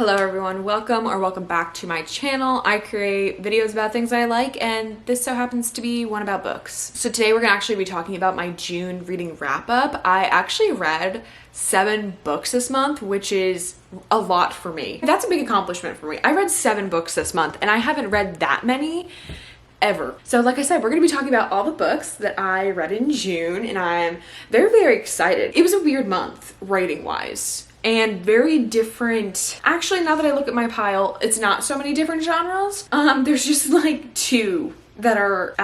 Hello everyone, welcome back to my channel. I create videos about things I like, and this so happens to be one about books. So today we're gonna actually be talking about my June reading wrap up. I actually read 7 books this month, which is a lot for me. That's a big accomplishment for me. I read 7 books this month and I haven't read that many ever. So like I said, we're gonna be talking about all the books that I read in June, and I'm very excited. It was a weird month writing wise and very different. Actually, now that I look at my pile, it's not so many different genres. There's just like 2 that are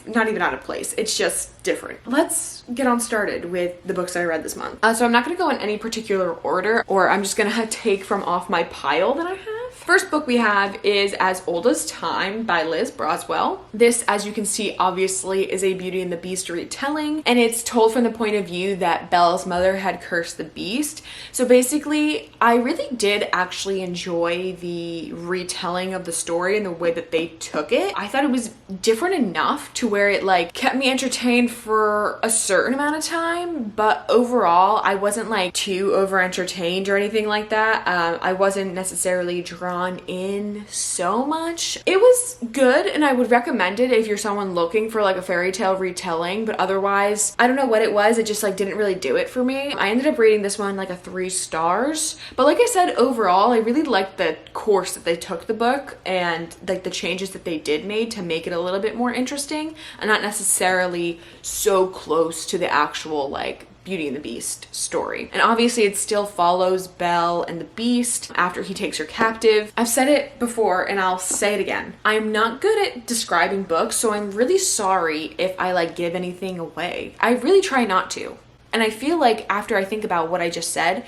not even out of place. It's just different. Let's get on started with the books I read this month. So I'm not gonna go in any particular order, or I'm just gonna take from off my pile that I have. First book we have is As Old as Time by Liz Broswell. This, as you can see, obviously is a Beauty and the Beast retelling, and it's told from the point of view that Belle's mother had cursed the beast. So basically, I really did actually enjoy the retelling of the story and the way that they took it. I thought it was different enough to where it like kept me entertained for a certain amount of time, but overall I wasn't like too over entertained or anything like that. I wasn't necessarily drawn in so much. It was good, and I would recommend it if you're someone looking for like a fairy tale retelling, but otherwise I don't know what it was, it just like didn't really do it for me. I ended up rating this one like a 3 stars, but like I said, overall I really liked the course that they took the book and like the changes that they did made to make it a little bit more interesting and not necessarily so close to the actual like Beauty and the Beast story. And obviously it still follows Belle and the Beast after he takes her captive. I've said it before and I'll say it again. I'm not good at describing books, so I'm really sorry if I like give anything away. I really try not to. And I feel like after I think about what I just said,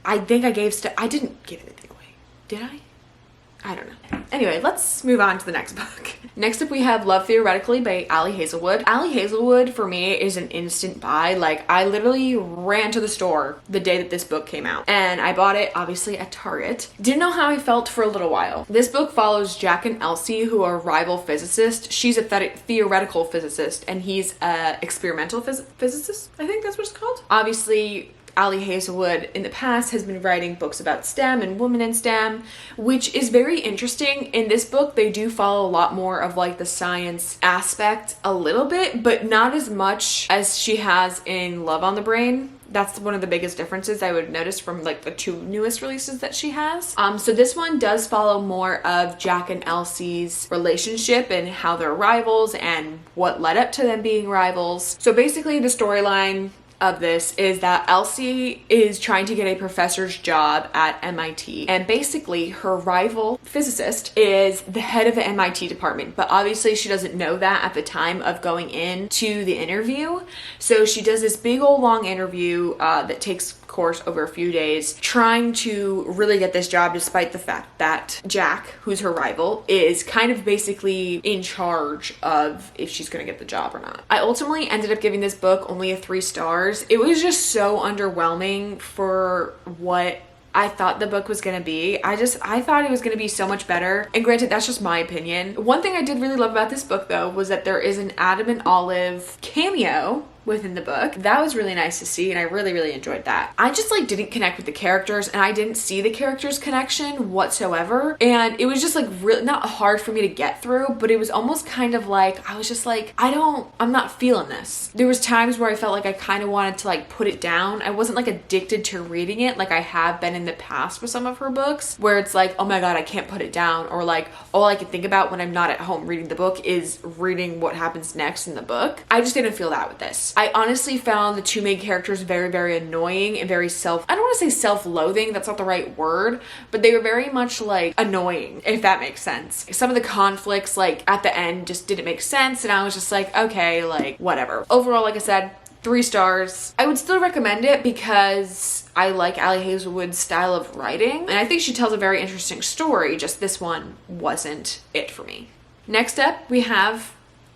I think I didn't give anything away. Did I? I don't know. Anyway, let's move on to the next book. Next up we have Love Theoretically by Ali Hazelwood. Ali Hazelwood for me is an instant buy. Like I literally ran to the store the day that this book came out and I bought it obviously at Target. Didn't know how I felt for a little while. This book follows Jack and Elsie, who are rival physicists. She's a theoretical physicist and he's a experimental physicist. I think that's what it's called. Obviously Ali Hazelwood in the past has been writing books about STEM and women in STEM, which is very interesting. In this book, they do follow a lot more of like the science aspect a little bit, but not as much as she has in Love on the Brain. That's one of the biggest differences I would notice from like the 2 newest releases that she has. So this one does follow more of Jack and Elsie's relationship and how they're rivals and what led up to them being rivals. So basically the storyline of this is that Elsie is trying to get a professor's job at MIT, and basically her rival physicist is the head of the MIT department, but obviously she doesn't know that at the time of going in to the interview. So she does this big old long interview that takes course over a few days, trying to really get this job despite the fact that Jack, who's her rival, is kind of basically in charge of if she's gonna get the job or not. I ultimately ended up giving this book only a 3 stars. It was just so underwhelming for what I thought the book was gonna be. I thought it was gonna be so much better. And granted, that's just my opinion. One thing I did really love about this book though was that there is an Adam and Olive cameo within the book. That was really nice to see, and I really enjoyed that. I just like didn't connect with the characters, and I didn't see the characters connection whatsoever, and it was just like really not hard for me to get through, but it was almost kind of like I was just like I'm not feeling this. There was times where I felt like I kind of wanted to like put it down. I wasn't like addicted to reading it like I have been in the past with some of her books, where it's like, oh my god, I can't put it down, or like all I can think about when I'm not at home reading the book is reading what happens next in the book. I just didn't feel that with this. I honestly found the 2 main characters very annoying and very I don't want to say self-loathing, that's not the right word, but they were very much like annoying, if that makes sense. Some of the conflicts like at the end just didn't make sense, and I was just like, okay, like whatever. Overall, like I said, 3 stars. I would still recommend it because I like Ali Hazelwood's style of writing, and I think she tells a very interesting story, just this one wasn't it for me. Next up, we have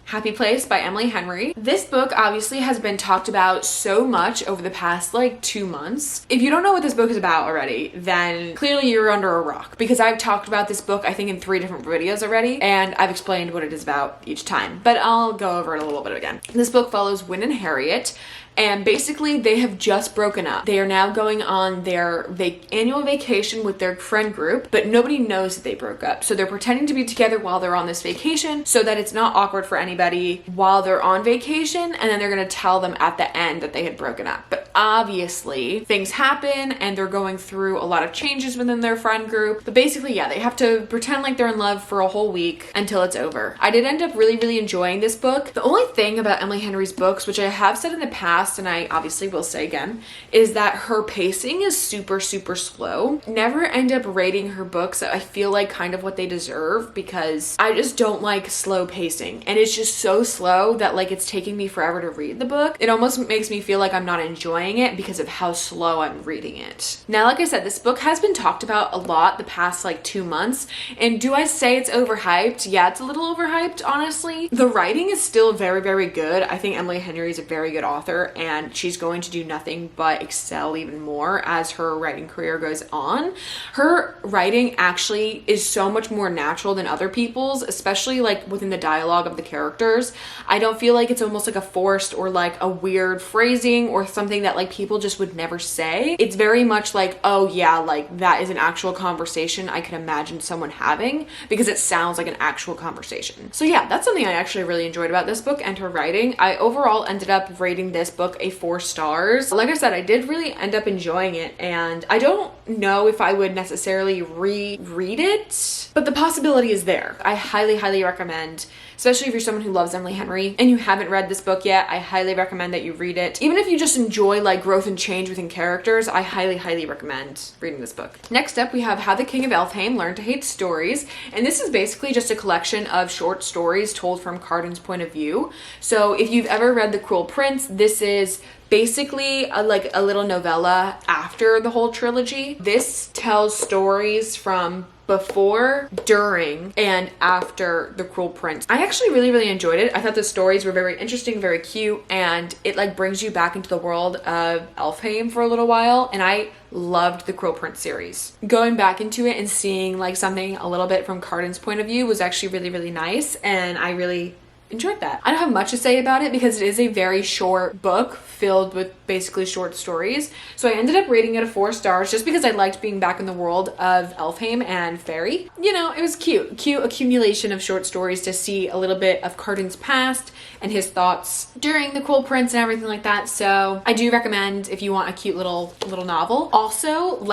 Happy Place by Emily Henry. This book obviously has been talked about so much over the past like 2 months. If you don't know what this book is about already, then clearly you're under a rock, because I've talked about this book I think in 3 different videos already, and I've explained what it is about each time, but I'll go over it a little bit again. This book follows Wynne and Harriet, And basically they have just broken up. They are now going on their annual vacation with their friend group, but nobody knows that they broke up. So they're pretending to be together while they're on this vacation so that it's not awkward for anybody while they're on vacation, and then they're gonna tell them at the end that they had broken up. But obviously things happen and they're going through a lot of changes within their friend group. But basically, yeah, they have to pretend like they're in love for a whole week until it's over. I did end up really enjoying this book. The only thing about Emily Henry's books, which I have said in the past and I obviously will say again, is that her pacing is super slow. Never end up rating her books, I feel like, kind of what they deserve, because I just don't like slow pacing, and it's just so slow that like it's taking me forever to read the book. It almost makes me feel like I'm not enjoying it because of how slow I'm reading it. Now, like I said, this book has been talked about a lot the past like 2 months, and do I say it's overhyped? Yeah, it's a little overhyped, honestly. The writing is still very good. I think Emily Henry is a very good author, and she's going to do nothing but excel even more as her writing career goes on. Her writing actually is so much more natural than other people's, especially like within the dialogue of the characters. I don't feel like it's almost like a forced or like a weird phrasing or something that like people just would never say. It's very much like, oh yeah, like that is an actual conversation I can imagine someone having, because it sounds like an actual conversation. So yeah, that's something I actually really enjoyed about this book and her writing. I overall ended up rating this book a 4 stars. Like I said, I did really end up enjoying it, and I don't know if I would necessarily reread it, but the possibility is there. I highly recommend, especially if you're someone who loves Emily Henry and you haven't read this book yet, I highly recommend that you read it. Even if you just enjoy like growth and change within characters, I highly recommend reading this book. Next up, we have How the King of Elfhame Learned to Hate Stories, and this is basically just a collection of short stories told from Cardan's point of view. So if you've ever read The Cruel Prince, this is basically like a little novella after the whole trilogy. This tells stories from before, during, and after The Cruel Prince. I actually really enjoyed it. I thought the stories were very interesting, very cute, and it like brings you back into the world of Elfhame for a little while, and I loved the Cruel Prince series. Going back into it and seeing like something a little bit from Cardan's point of view was actually really nice, and I really enjoyed that. I don't have much to say about it because it is a very short book filled with basically short stories. So I ended up rating it a 4 stars just because I liked being back in the world of Elfhame and fairy. You know, it was cute accumulation of short stories to see a little bit of Cardan's past and his thoughts during The Cruel Prince and everything like that. So I do recommend if you want a cute little novel. Also,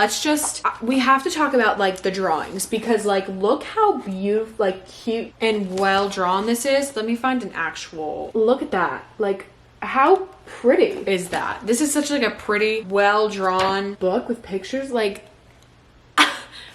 we have to talk about like the drawings, because like look how beautiful, like cute and well drawn this is. Let me find an actual look at that. Like, how pretty is that? This is such like a pretty, well drawn book with pictures. Like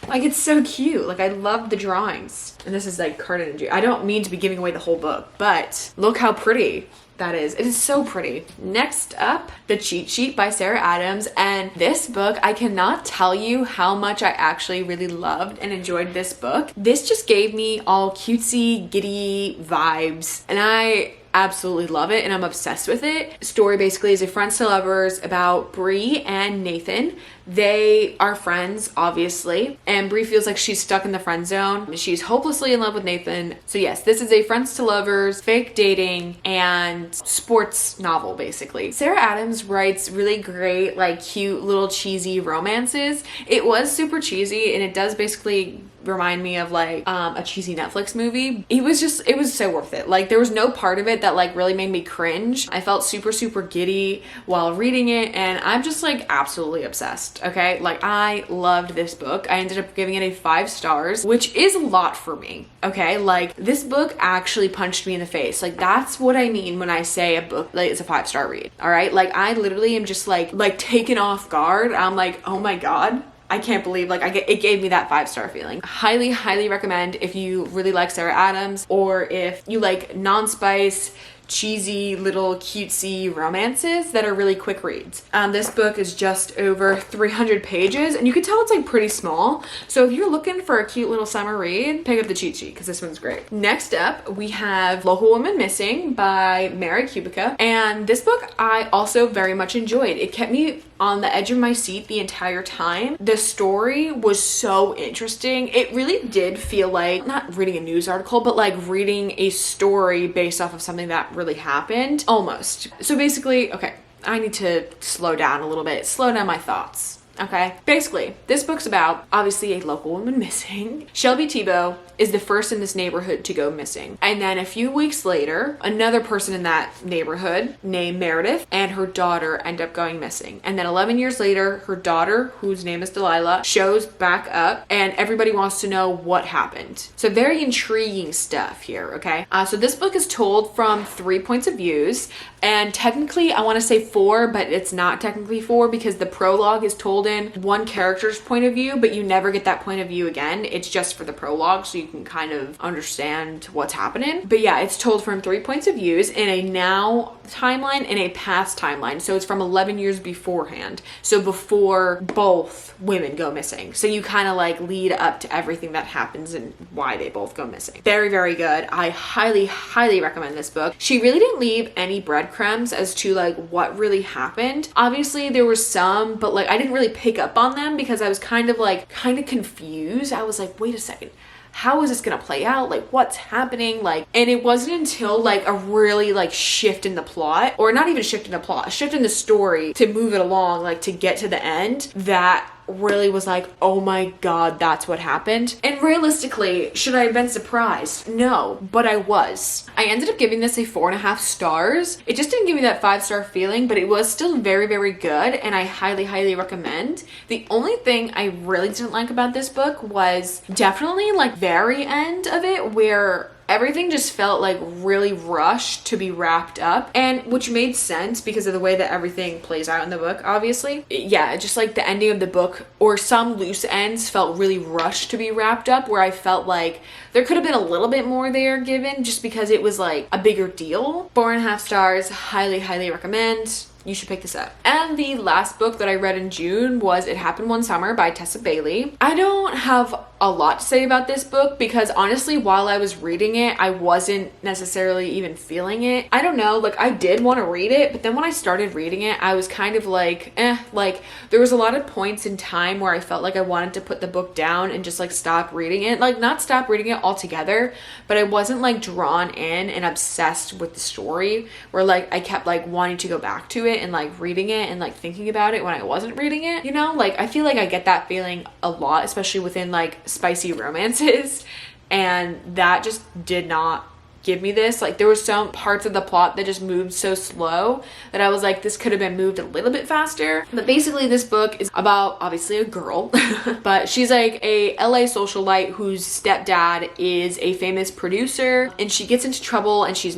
it's so cute. Like, I love the drawings. And this is like Cardan and Jude. I don't mean to be giving away the whole book, but look how pretty that is. It is so pretty. Next up, The Cheat Sheet by Sarah Adams. And this book, I cannot tell you how much I actually really loved and enjoyed this book. This just gave me all cutesy, giddy vibes, and I absolutely love it and I'm obsessed with it. Story basically is a friends to lovers about Bree and Nathan. They are friends, obviously, and Bree feels like she's stuck in the friend zone. She's hopelessly in love with Nathan. So yes, this is a friends to lovers, fake dating, and sports novel, basically. Sarah Adams writes really great, like cute little cheesy romances. It was super cheesy, and it does basically remind me of like a cheesy Netflix movie. It was so worth it. Like, there was no part of it that like really made me cringe. I felt super giddy while reading it, and I'm just like absolutely obsessed. Okay, like I loved this book. I ended up giving it a 5 stars, which is a lot for me. Okay, like this book actually punched me in the face. Like, that's what I mean when I say a book like it's a 5-star read. All right, like I literally am just like taken off guard. I'm like, oh my god, I can't believe it gave me that 5-star feeling. Highly recommend if you really like Sarah Adams, or if you like non-spice, cheesy little cutesy romances that are really quick reads. This book is just over 300 pages, and you can tell it's like pretty small. So if you're looking for a cute little summer read, pick up The Cheat Sheet because this one's great. Next up, we have Local Woman Missing by Mary Kubica, and this book I also very much enjoyed. It kept me on the edge of my seat the entire time. The story was so interesting. It really did feel like not reading a news article, but like reading a story based off of something that really happened, almost. So basically, okay, I need to slow down a little bit, slow down my thoughts. Okay, basically, this book's about obviously a local woman missing. Shelby Thibault is the first in this neighborhood to go missing. And then a few weeks later, another person in that neighborhood named Meredith and her daughter end up going missing. And then 11 years later, her daughter, whose name is Delilah, shows back up and everybody wants to know what happened. So very intriguing stuff here, okay? So this book is told from 3 points of views. And technically, I want to say 4, but it's not technically 4 because the prologue is told in one character's point of view, but you never get that point of view again. It's just for the prologue, so you can kind of understand what's happening. But yeah, it's told from 3 points of views in a now timeline and a past timeline. So it's from 11 years beforehand. So before both women go missing. So you kind of like lead up to everything that happens and why they both go missing. Very, very good. I highly, highly recommend this book. She really didn't leave any breadcrumbs as to like what really happened. Obviously there was some, but like I didn't really pick up on them because I was kind of confused. I was like, wait a second. How is this gonna play out? Like, what's happening? Like, and it wasn't until like a really like shift in the plot, or not even shift in the plot, a shift in the story to move it along, like to get to the end, that really was like, oh my god, that's what happened. And realistically, should I have been surprised? No, but I was. I ended up giving this a 4.5 stars. It just didn't give me that 5-star feeling, but it was still very, very good, and I highly, highly recommend. The only thing I really didn't like about this book was definitely like very end of it, where everything just felt like really rushed to be wrapped up, and which made sense because of the way that everything plays out in the book, obviously. Yeah, just like the ending of the book or some loose ends felt really rushed to be wrapped up, where I felt like there could have been a little bit more there given just because it was like a bigger deal. 4.5 stars, highly, highly recommend. You should pick this up. And the last book that I read in June was It Happened One Summer by Tessa Bailey. I don't have a lot to say about this book because honestly, while I was reading it, I wasn't necessarily even feeling it. I don't know, like I did want to read it, but then when I started reading it, I was kind of like, like there was a lot of points in time where I felt like I wanted to put the book down and just like stop reading it. Like not stop reading it altogether, but I wasn't like drawn in and obsessed with the story, where like I kept like wanting to go back to it and like reading it and like thinking about it when I wasn't reading it, you know? Like I feel like I get that feeling a lot, especially within like spicy romances, and that just did not give me this. Like there were some parts of the plot that just moved so slow that I was like, this could have been moved a little bit faster. But basically this book is about obviously a girl but she's like a LA socialite whose stepdad is a famous producer, and she gets into trouble and she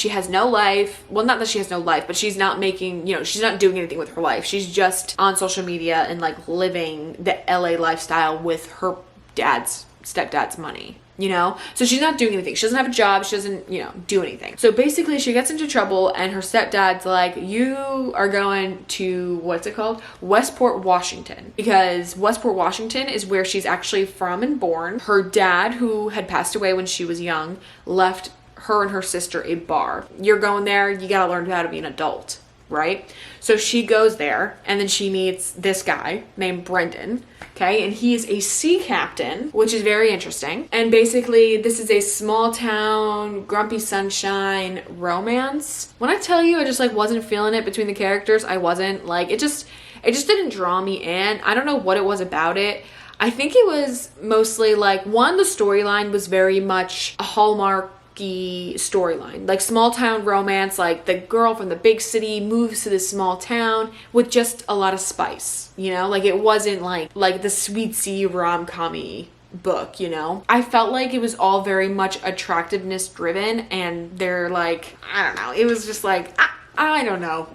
has no life. Well, not that she has no life, but she's not making, you know, she's not doing anything with her life. She's just on social media and like living the LA lifestyle with her stepdad's money, you know? So she's not doing anything. She doesn't have a job. She doesn't, you know, do anything. So basically she gets into trouble and her stepdad's like, you are going to, what's it called? Westport, Washington. Because Westport, Washington is where she's actually from and born. Her dad, who had passed away when she was young, left her and her sister a bar. You're going there, you gotta learn how to be an adult, right? So she goes there and then she meets this guy named Brendan. Okay, and he is a sea captain, which is very interesting. And basically, this is a small town, grumpy sunshine romance. When I tell you, I just like wasn't feeling it between the characters. I wasn't like, it just didn't draw me in. I don't know what it was about it. I think it was mostly like, one, the storyline was very much a Hallmark storyline, like small town romance, like the girl from the big city moves to this small town with just a lot of spice, you know? Like it wasn't like the sweet sea rom-com-y book, you know? I felt like it was all very much attractiveness driven, and they're like, I don't know, it was just like, I don't know.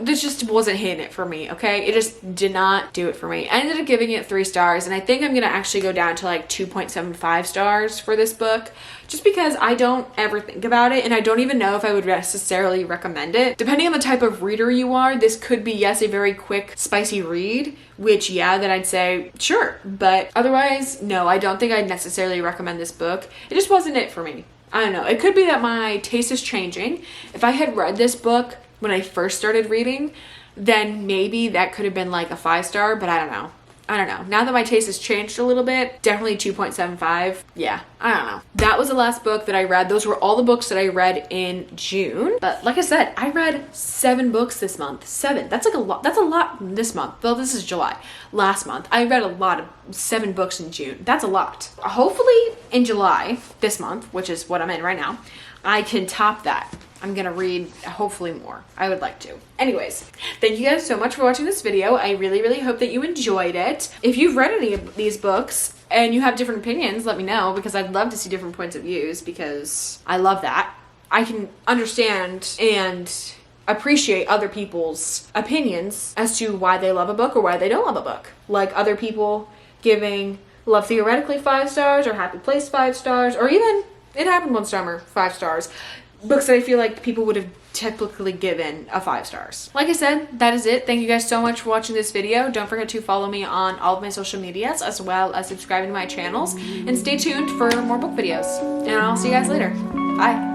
This just wasn't hitting it for me, okay? It just did not do it for me. I ended up giving it 3 stars, and I think I'm gonna actually go down to like 2.75 stars for this book, just because I don't ever think about it, and I don't even know if I would necessarily recommend it. Depending on the type of reader you are, this could be, yes, a very quick, spicy read, which, yeah, then I'd say, sure. But otherwise, no, I don't think I'd necessarily recommend this book. It just wasn't it for me. I don't know. It could be that my taste is changing. If I had read this book when I first started reading, then maybe that could have been like a 5 star, but I don't know. I don't know. Now that my taste has changed a little bit, definitely 2.75. Yeah, I don't know. That was the last book that I read. Those were all the books that I read in June. But like I said, I read 7 books this month. 7. That's like a lot. That's a lot this month. Well, this is July. Last month, I read a lot of 7 books in June. That's a lot. Hopefully in July, this month, which is what I'm in right now, I can top that. I'm gonna read hopefully more. I would like to. Anyways, thank you guys so much for watching this video. I really, really hope that you enjoyed it. If you've read any of these books and you have different opinions, let me know, because I'd love to see different points of views, because I love that. I can understand and appreciate other people's opinions as to why they love a book or why they don't love a book. Like other people giving Love Theoretically 5 stars or Happy Place 5 stars, or even It Happened One Summer 5 stars. Books that I feel like people would have typically given a 5 stars. Like I said, that is it. Thank you guys so much for watching this video. Don't forget to follow me on all of my social medias, as well as subscribing to my channels, and stay tuned for more book videos. And I'll see you guys later. Bye.